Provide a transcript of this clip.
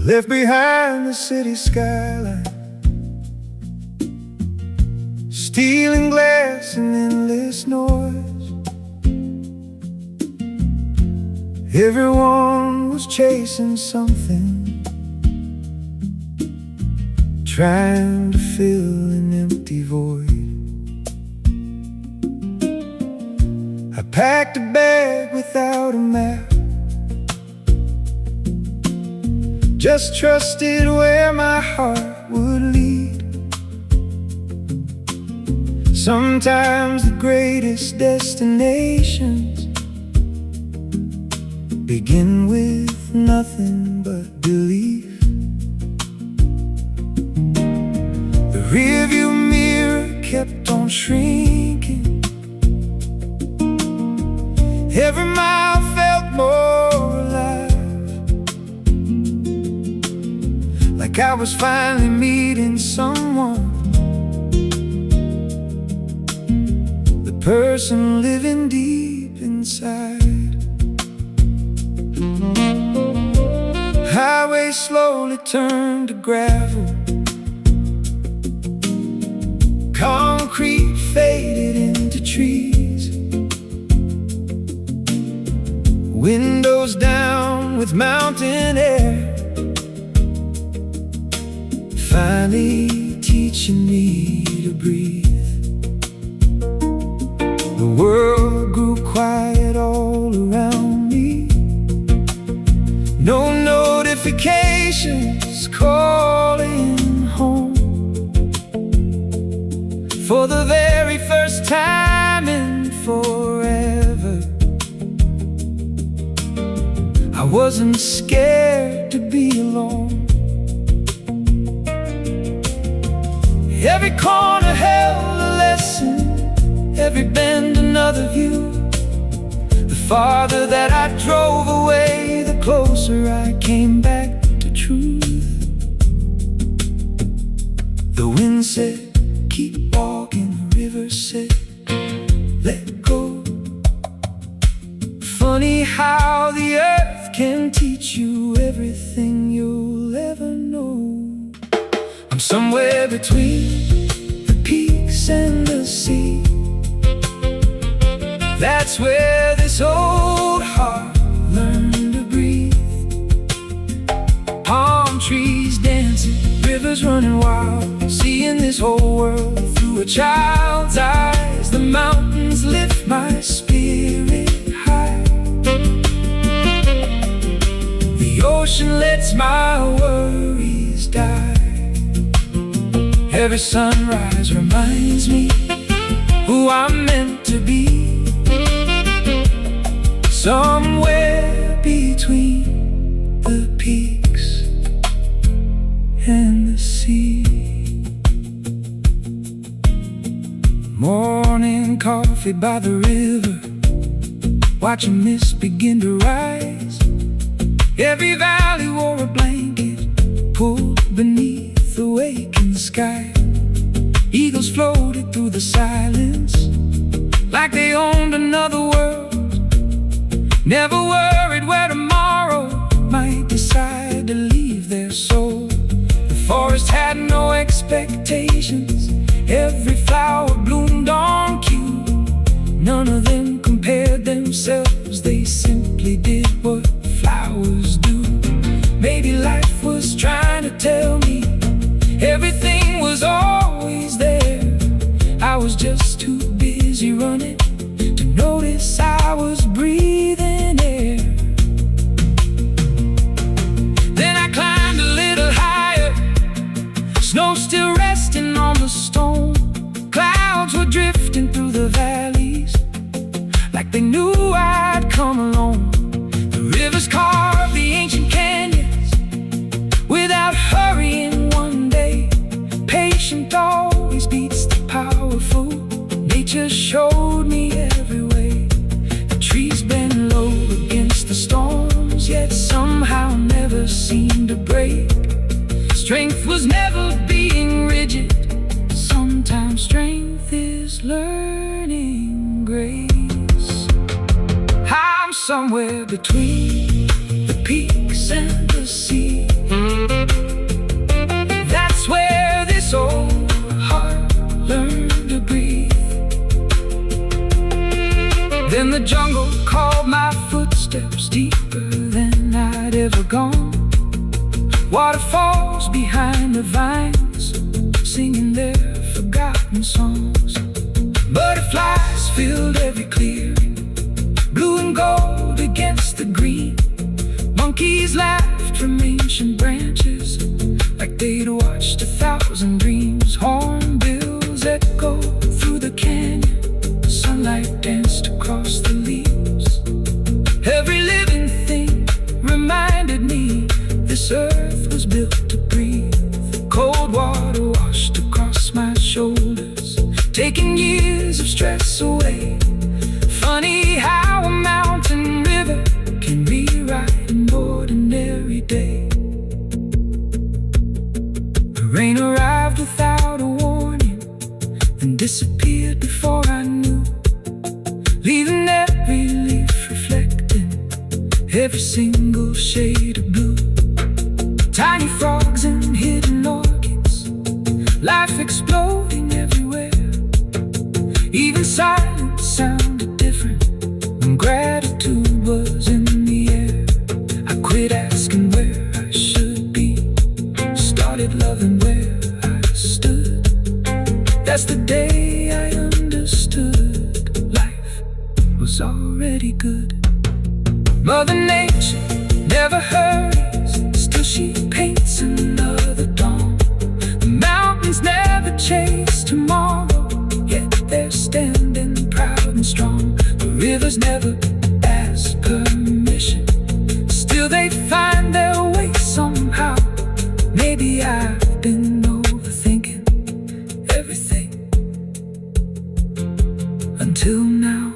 left behind the city skyline, stealing glass and endless noise. Everyone was chasing something, trying to fill an empty void. I packed a bag without a map, just trusted where my heart would lead. Sometimes the greatest destinations begin with nothing but belief. The rearview mirror kept on shrinking, every mile felt more alive, like I was finally meeting someone, the person living deep inside. Highway slowly turned to gravel, concrete faded into trees, windows down with mountain air, finally teaching me to breathe. The world grew quiet all around me, no notifications calling home. For the very first time in forever, I wasn't scared to be alone. Every corner held a lesson, every bend another view. The farther that I drove away, the closer I came back to truth. The wind said, keep walking, the river said, let go. Funny how the earth can teach you everything you'll ever know. I'm somewhere between the peaks and the sea. That's where this old heart learned to breathe. Palm trees dancing, rivers running wild, seeing this whole world through a child's eyes. The mountains lift my spirit high, the ocean lets my worries die. Every sunrise reminds me who I'm meant to be, somewhere between the peaks and the sea. Morning coffee by the river, watching mist begin to rise. Every valley wore a blanket pulled beneath the waking sky. Eagles floated through the silence like they owned another world, never worried where tomorrow might decide to leave their soul. The forest had no expectations, every flower bloomed on cue. None of them compared themselves, they simply did what flowers do. Maybe life was trying to tell me everything was always there. I was just too busy running to notice I was breathing air. Then I climbed a little higher, snow still resting on the stone. Clouds were drifting through the valleys like they knew I'd come along. The rivers carved the ancient canyons without hurrying one day. Patient always beats the powerful. Nature showed me every way. The trees bend low against the storms, yet somehow never seemed to break. Strength was never being rigid, sometimes strength is learning grace. I'm somewhere between the peaks and the sea. That's where this old heart learned to breathe. Then the jungle called my footsteps deeper than I'd ever gone. Waterfalls behind the vines, singing their forgotten songs. Butterflies filled every clearing, blue and gold against the green. Monkeys laughed from ancient branches, like they'd watched 1,000 dreams. Hornbills echoed through the canyon, sunlight danced across the leaves. Every living thing reminded me this earth was built to breathe. Cold water washed across my shoulders, taking years of stress away. Funny how a mountain river can rewrite an ordinary day. The rain arrived without a warning, then disappeared before I knew, leaving every leaf reflecting every single shade of blue. Tiny frogs and hidden orchids, life exploding everywhere. Even silence sounded different when gratitude was in the air. I quit asking where I should be, started loving where I stood. That's the day I understood life was already good. Mother Nature never hurries, still she paints another dawn. The mountains never chase tomorrow, yet they're standing proud and strong. The rivers never ask permission, still they find their way somehow. Maybe I've been overthinking everything until now.